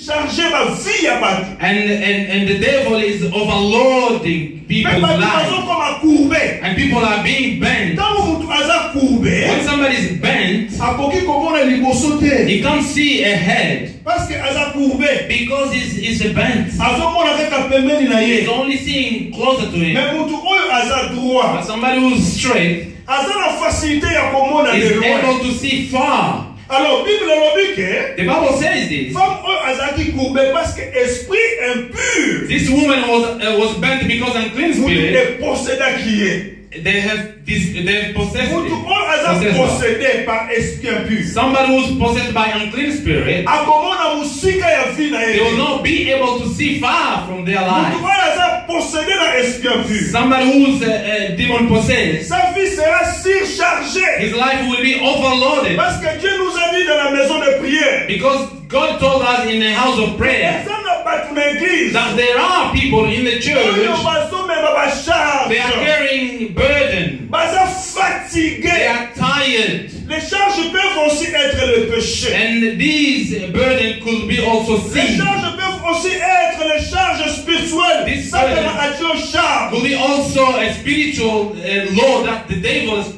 chargé ma vie à battre. And the devil is overloading people's lives. And people are being bent. When somebody is bent, he can't see ahead. Because he's bent. He's only seeing closer to him. But somebody who's straight is able to see far. Alors, the Bible says this. This woman was bent because unclean spirit. They have possessed somebody who's possessed by unclean spirit. They will not be able to see far from their life. Somebody who's demon possessed, his life will be overloaded. Because God told us in the house of prayer that there are people in the church, they are carrying burden, they are tired. Les charges peuvent aussi être le péché. And these burden could be also sin. Les charges peuvent aussi être les charges spirituelles. This could be also a spiritual law that the devil has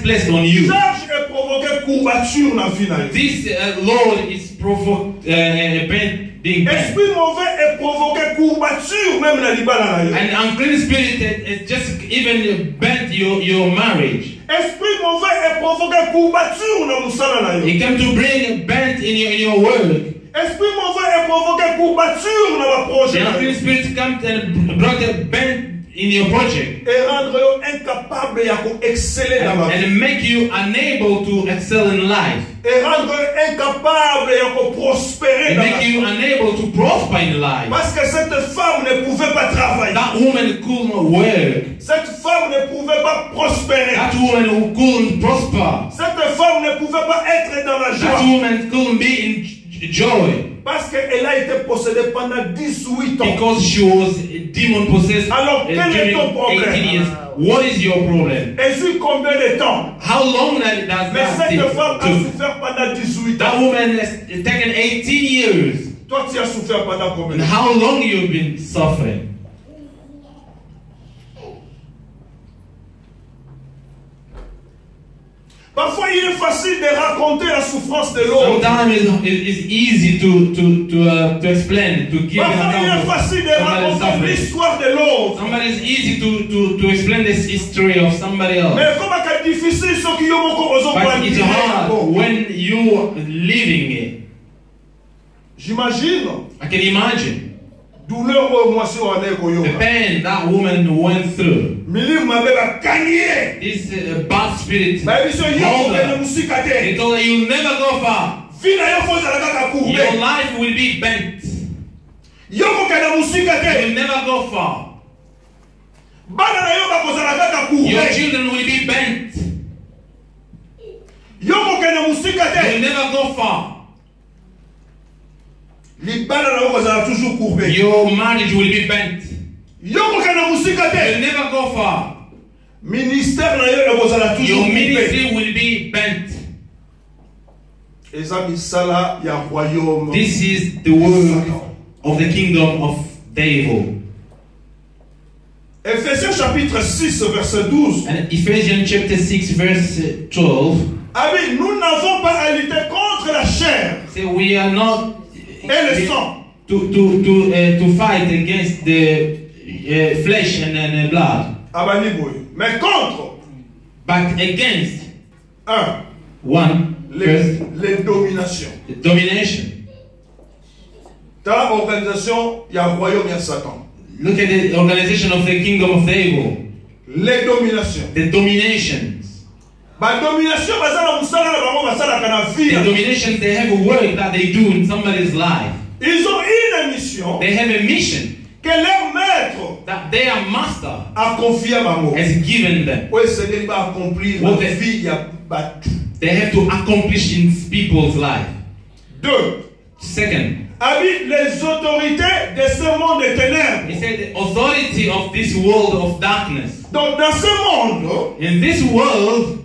placed on you. Charge est provoquée courbature dans la vie. This law is provoked being bent. Esprit mauvais est provoqué courbature même dans l'ibala. And unclean spirit is just even bent your marriage. Esprit mauvais est provoqué courbature dans musala. It came to bring bent in your work. Esprit mauvais est provoqué courbature dans la projet. The unclean spirit comes and brought a bent in your project. Et rendre incapable d'exceller dans la vie. And make you unable to excel in life. Et rendre incapable de prospérer dans la vie. Make you unable to prosper in life. Parce que cette femme ne pouvait pas travailler. That woman could not work. Cette femme ne pouvait pas prospérer. That woman who couldn't prosper. Cette femme ne pouvait pas être dans la joie. That woman couldn't be in joy. Parce qu'elle a été possédée pendant 18 ans. Because she was demon possessed. Alors, quel est ton problème? 18 years. What is your problem? Et sur combien de temps? How long does that Mais cette take femme a souffert pendant 18 ans. That woman has taken 18 years. Toi, tu as souffert pendant combien de temps? And how long you've been suffering? Parfois, il est facile de raconter la souffrance de l'autre. Sometimes it's easy to explain, to give an account. Parfois, il est facile de raconter l'histoire de l'autre. Sometimes it's easy to explain this history of somebody else. Mais comment c'est difficile ce qui est beaucoup aux autres. But it's hard when you living it. J'imagine. I can imagine. Douleur the pain that woman went through. This bad spirit. He told her, you'll never go far. Your life will be bent. You'll never go far. Your children will be bent. You'll never go far. Your marriage will be bent. You'll never go far. Your ministry will be bent. This is the work of the kingdom of devil. Ephésiens chapitre 6 verset 12. And Ephesians chapter 6 verse 12. Nous n'avons pas à lutter contre la chair. So we are not et le sang. To fight against the flesh and blood. Mais contre. But against. One. Les dominations. The domination. Dans l'organisation, il y a un royaume, il y a Satan. Look at the organization of the kingdom of the evil. Les dominations. The dominations. The dominations, they have a work that they do in somebody's life. Ils ont une mission. They have a mission. Que leur maître that their master a confié à Maman. Has given them. They have to accomplish in people's life. Second. Les autorités de ce monde de ténèbres. He said the authority of this world of darkness. Donc dans ce monde, in this world,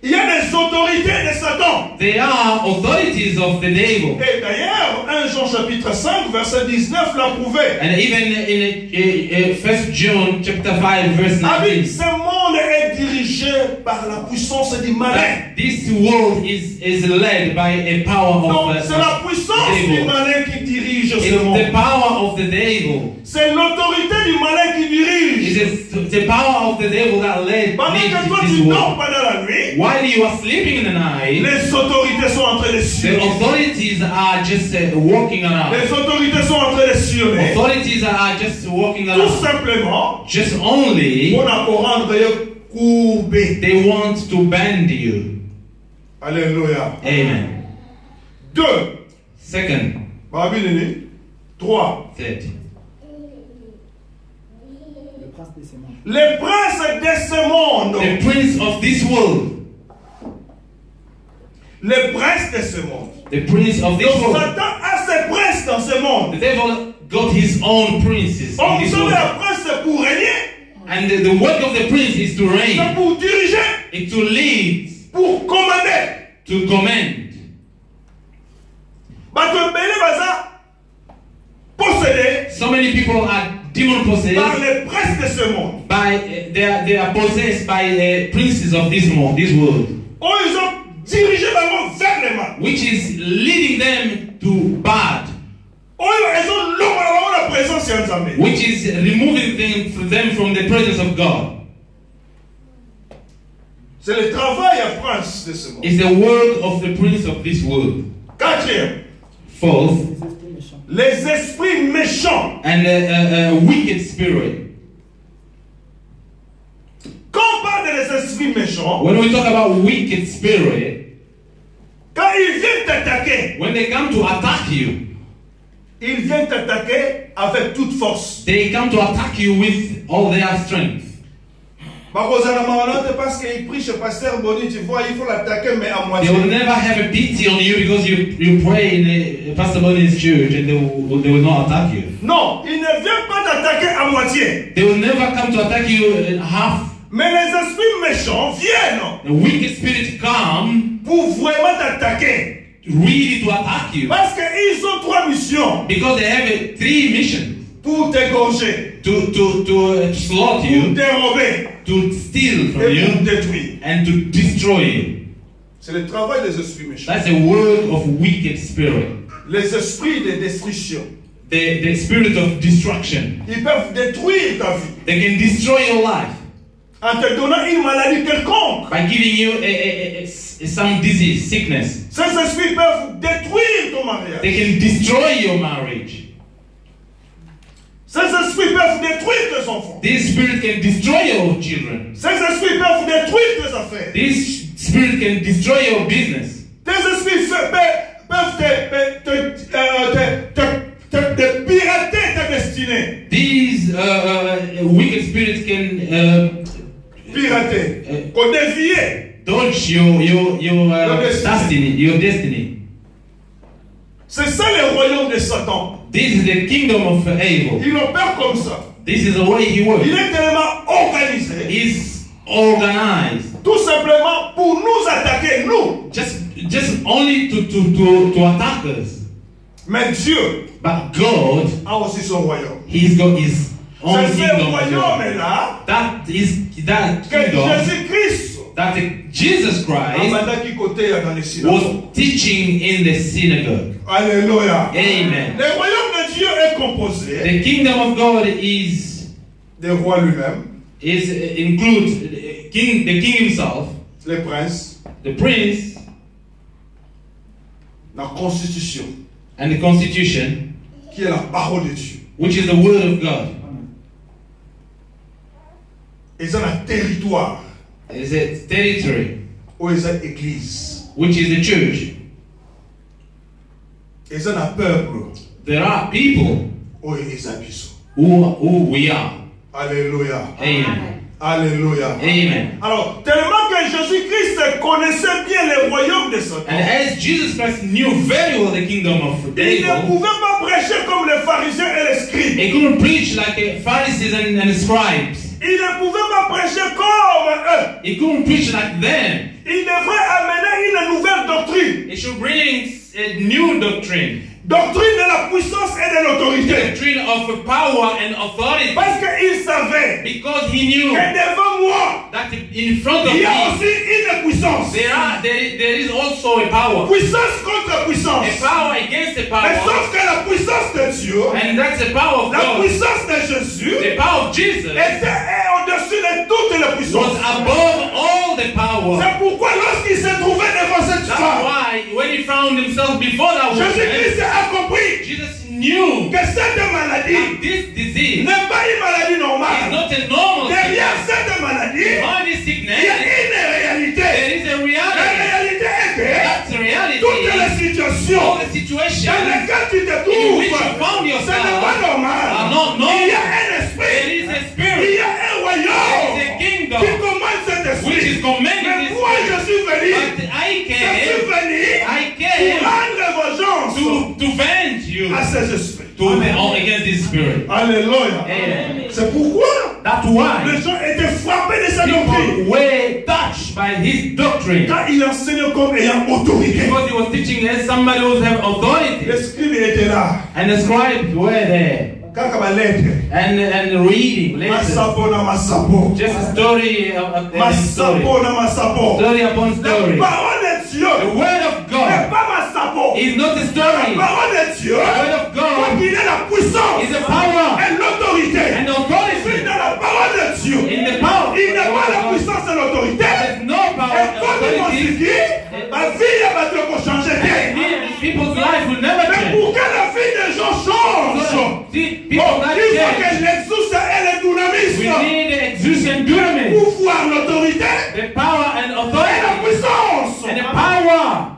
Il y a des autorités de Satan. They are authorities of the devil. Et d'ailleurs, 1 Jean chapitre 5, verset 19 l'a prouvé. And even in 1 John chapter 5, verse 19. Ce monde est dirigé par la puissance du malin. This world is led by a power of Donc, c'est la puissance du malin qui dirige ce monde. The power of the devil. C'est l'autorité du malin qui dirige. It's the power of the devil that led this world. Pendant la nuit, while you are sleeping in the night, les autorités sont en train de sillonner. The authorities are just walking around. Les autorités sont en train de sillonner. Authorities are just walking around. Tout simplement, just only, they want to bend you. Alléluia. Amen. 2. Second. 3. Third. Les princes de ce monde. The prince of this world. Les princes de ce monde. The prince of this world. Satan a ses princes dans ce monde. The devil got his own princes. On vous savez, un prince c'est pour régner. And the work of the prince is to reign. C'est pour diriger. It's to lead. Pour commander. To command. So many people are demon possessed. Par les princes de ce monde. By they are possessed by princes of this world. Oh, ils ont dirigé vraiment vers le mal. Which is leading them to bad. Oh, ils ont l'homme la présence de Dieu. Which is removing them from the presence of God. C'est le travail à prince de ce monde. It's the work of the prince of this world. 4e. Fourth. Les esprits méchants. And a wicked spirit. Quand on parle des esprits méchants, when we talk about wicked spirit, quand ils viennent t'attaquer, when they come to attack you, ils viennent t'attaquer avec toute force. They come to attack you with all their strength. Parce qu'il prie chez Pasteur Boni, tu vois, il faut l'attaquer, mais à moitié. They will never have a pity on you because you pray in Pastor Boni's church and they will not attack you. Non, ils ne viennent pas t'attaquer à moitié. They will never come to attack you in half. Mais les esprits méchants viennent. The wicked spirits come pour vraiment t'attaquer. Really to attack you. Parce qu'ils ont 3 missions. Because they have 3 missions. Pour t'égorger. To slaughter you. Pour dérober. To steal from you. Pour détruire. And to destroy you. C'est le travail des esprits méchants. That's a work of wicked spirit. Les esprits de destruction. The spirit of destruction. Ils peuvent détruire ta vie. They can destroy your life. En te donnant une maladie quelconque. By giving you some disease, sickness. Ces esprits peuvent détruire ton mariage. They can destroy your marriage. Ces esprits peuvent détruire tes enfants. This spirit can destroy your children. Ces esprits peuvent détruire tes affaires. This spirit can destroy your business. Tes esprits peuvent te pirater ta destinée. These wicked spirits can pirater, dévier. Dodge your destiny. C'est ça le royaume de Satan. This is the kingdom of evil. Il opère comme ça. This is the way he works. Il est tellement organisé. He's organized. Tout simplement pour nous attaquer, nous. Just only to attack us. Mais Dieu, but God, a aussi son royaume. He's got his own kingdom. C'est ce royaume-là. That kingdom. Jésus-Christ. That Jesus Christ was teaching in the synagogue. Alléluia. Amen. Le royaume de Dieu est composé. The kingdom of God is le roi lui-même. Includes the king himself. Les princes. The prince. La constitution. And the constitution. Qui est la parole de Dieu. Which is the word of God. Ils ont un territoire. Is a territory. Ou is an église. Which is the church. Ils ont un peuple. There are people. Ou is a puissant. Who we are. Alléluia. Amen. Alléluia. Amen. Alors, tellement que Jésus-Christ connaissait bien le royaume de Satan. And as Jesus Christ knew very well the kingdom of the devil, il ne pouvait pas prêcher comme les pharisiens et les scribes. He couldn't preach like Pharisees and scribes. Il ne pouvait pas prêcher comme eux. He couldn't preach like them. Il devrait amener une nouvelle doctrine. He should bring a new doctrine. Doctrine de la puissance et de l'autorité. Doctrine of power and authority. Parce qu'il savait Because he knew que devant moi, that in front of il y a me, aussi une puissance. there is also a power. Puissance contre puissance. A power against a Mais power. sauf que la puissance de Dieu, And that's the power of la God. puissance de Jésus, The power of Jesus était au-dessus de toutes les was puissances. above all the power. C'est pourquoi lorsqu'il s'est trouvé devant cette That's femme, why when he found himself before that woman, Jésus-Christ a compris Jesus knew que cette maladie that this disease n'est pas une maladie is normale. not a normal Derrière sickness. cette maladie, Behind this il y sickness, a une réalité. there is a La reality. réalité est que That's the reality. toutes les All situations the situations dans lesquelles tu te in trouves, which you found ce n'est yourself pas normal. are not Il y a normal. un There esprit, is a il spirit. y a un There royaume is a kingdom qui commande cet which esprit. is commanding Mais this moi, je spirit. suis venu, But I je suis came venu I pour came rendre vengeance to venge you à ces esprits. against this spirit. Alléluia. Amen. C'est pourquoi That's why les gens étaient frappés de sa doctrine. people were touched by his doctrine. Quand il enseignait comme ayant autorité, Because he was teaching as somebody who have authority. les scribes étaient là. And the scribes were there. Quand il va lettre, And reading. Listen. Masapo na masapo. Just a story of a story. Masapo na masapo. Story upon La story. parole de Dieu The word of n'est God pas masapo. is not a La story. parole de Dieu, The word of God quand il est la puissance is a power et l'autorité. and C'est authority. dans la parole de Dieu. In the power. Il n'y a pas la puissance et l'autorité. There's no power Et and comme ils m'ont authority. dit, ma vie va te changer. People's life will never Mais change. pour que la vie des gens change, See, oh, people's life il faut change. que l'exousse et le We dynamisme, need the exuberant dunamis, pouvoir, l'autorité the power and et la authority, puissance. and the power.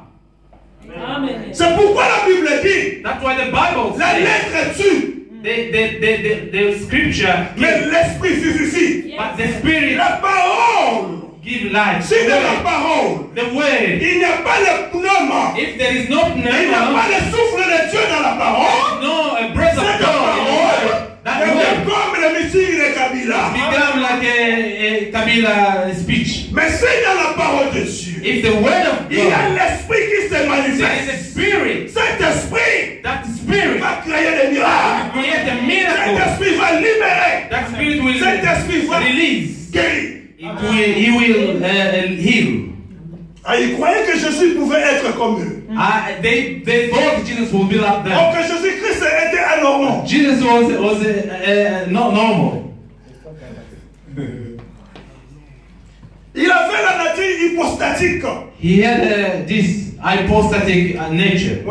C'est pourquoi la Bible dit, That's why the Bible la says lettre tue, the scripture mais l'esprit vivifie. but the spirit La parole, give life. si dans la parole, The word. il n'y a pas le pneuma, If there is no il n'y a pneuma, pas le souffle de Dieu dans la parole, no a breath of cette God in the parole word, that devient word comme le meeting de Kabila. become like a Kabila speech. Mais c'est dans la parole de Dieu. If the word of Il y a God, l'esprit qui se there is a manifeste. spirit. Cet esprit That spirit va créer des miracles. create a Cet miracle. esprit va libérer. That spirit will Cet esprit va release. guérir. He will heal. Ah, ils croyaient que Jésus pouvait être comme eux. They thought Jesus would be like them. Or que Jésus-Christ était anormal. Jesus was not normal. Il avait la nature hypostatique. He had this hypostatic nature.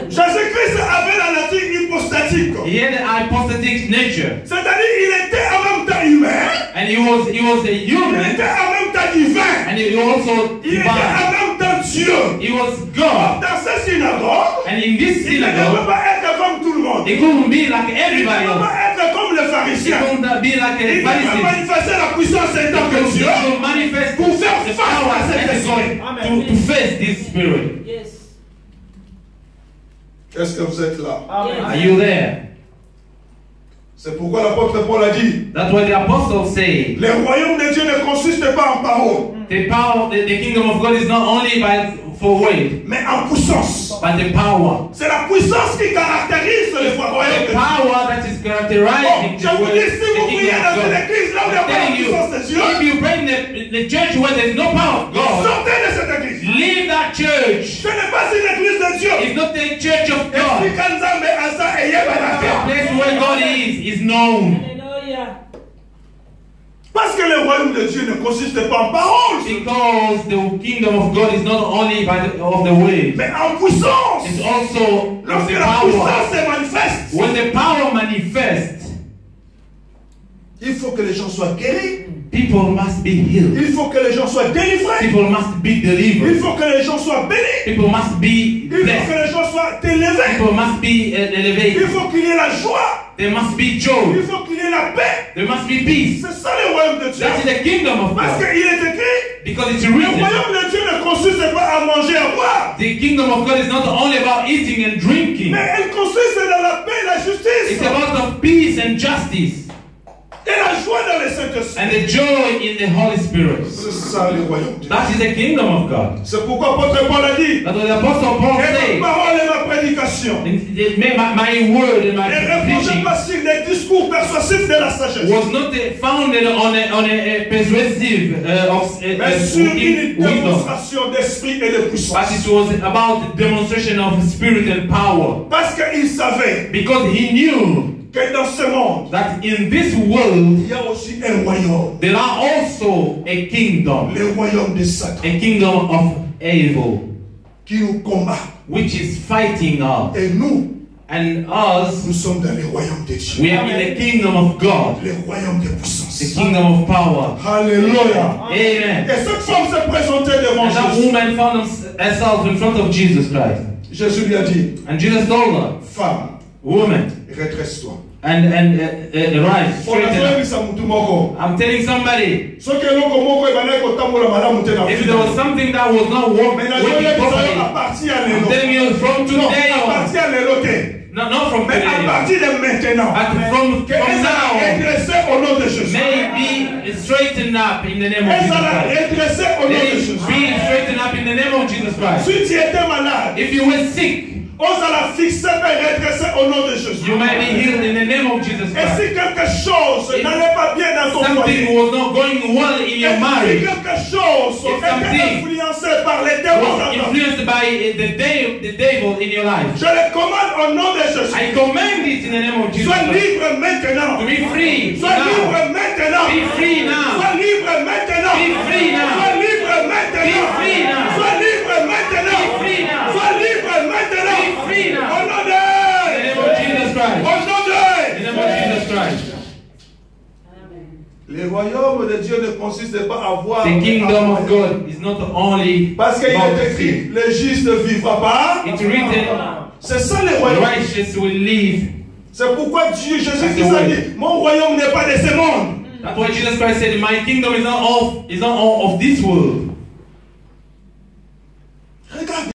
Jésus-Christ avait la nature hypostatique. He had a hypostatic nature, C'est-à-dire il était en même temps humain, and he was a il human, était en même temps divin, and he was also il était divine. en même temps Dieu. He was God, Dans cette synagogue, and in this il ne devait synagogue, pas être comme tout le monde. he couldn't be like Il ne everybody devait else. pas être comme les He pharisiens. couldn't be like Il a devait Pharisee. manifester la puissance et tant que He Dieu. could manifest Pour faire the face power à cet and the esprit. glory to face this spirit. Est-ce que vous êtes là? Are you there? C'est pourquoi l'apôtre Paul a dit, That's what the apostles say. le royaume de Dieu ne consiste pas en parole, The power, the kingdom of God is not only for word, mais en puissance. but the power. C'est la puissance qui caractérise le royaume de The Dieu. power that is Oh, characterizing je vous dis, si vous the priez kingdom dans of une God. église là où il n'y a I'm pas la telling you, puissance de Dieu, if you bring the church where there is no power of God, sortez de cette église. leave that church. Ce n'est pas une église de Dieu. It's not the church of Si God. Kanzambe asa eyebana The te. place where God is known. Parce que le royaume de Dieu ne consiste pas en parole, Because the kingdom of God is not only of the word, mais en puissance. it's also of Lorsque the la power. puissance se manifeste, When the power manifests, il faut que les gens soient guéris. people must be healed. Il faut que les gens soient délivrés. People must be Il delivered. faut que les gens soient bénis. People must be Il faut blessed. que les gens soient élevés. People must be elevated. Il faut qu'il y ait la joie. There must be Il joy. faut qu'il y ait la paix. There must be peace. C'est ça le royaume de Dieu. That is the kingdom of Parce God. qu'il est écrit, Because it's le written. royaume de Dieu ne consiste pas à manger, à boire. The kingdom of God is not only about eating and drinking. Mais elle consiste dans la paix et la It's justice. about of peace and justice. Et la joie dans le Saint-Esprit. And the joy in the Holy Spirit. C'est ça le royaume de Dieu. That is the kingdom of God. C'est pourquoi l'apôtre Paul a dit. That's what the Apostle Paul said. Et ma parole et ma prédication. My word and my preaching pas sur les discours persuasifs de la sagesse. was not founded on a persuasive mais sur une wisdom. démonstration d'esprit et de puissance. But it was about the demonstration of spirit and power. Parce qu'il savait. Because he knew que dans ce monde, that in this world, il y a aussi un royaume. There are also a kingdom. Le royaume de Satan. A kingdom of evil. Qui nous combat. Which is fighting us. Et nous, nous sommes dans le royaume de Dieu. We are in the kingdom of God. Le royaume de puissance. The kingdom of power. Hallelujah. Amen. Et cette femme s'est présentée devant Jésus. And that woman found herself in front of Jesus Christ. Jésus lui a dit. And Jesus told her, femme, woman, redresse-toi. And rise, straighten up. I'm telling somebody, if there was something that was not working properly, I'm telling you from today on, not from today, but from now, may be straightened up in the name of Jesus Christ. Be straightened up in the name of Jesus Christ. If you were sick, you may be healed in the name of Jesus Christ. Et si quelque chose n'allait pas bien dans ton foyer, something was not going well in your marriage, si quelque chose était influencé par les démons, influenced by the devil in your life, je le commande au nom de Jésus. I command it in the name of Jesus. Sois libre maintenant. To be free. Sois libre maintenant. Be free now. Sois libre maintenant. Be free now. Sois libre maintenant. Be free now. Sois libre maintenant. Be free now. Sois libre maintenant. Be free now. Au nom de in the name of Jesus Christ. Au nom de in the name of Jesus Christ. Le royaume de Dieu ne consiste pas à voir. The kingdom of God is not only. Parce qu'il est écrit, le juste ne vivra pas. It's written. C'est ça le royaume. The righteous will live. C'est pourquoi Jésus Christ a dit, mon royaume n'est pas de ce monde. That's why Jesus Christ said, my kingdom is not of this world.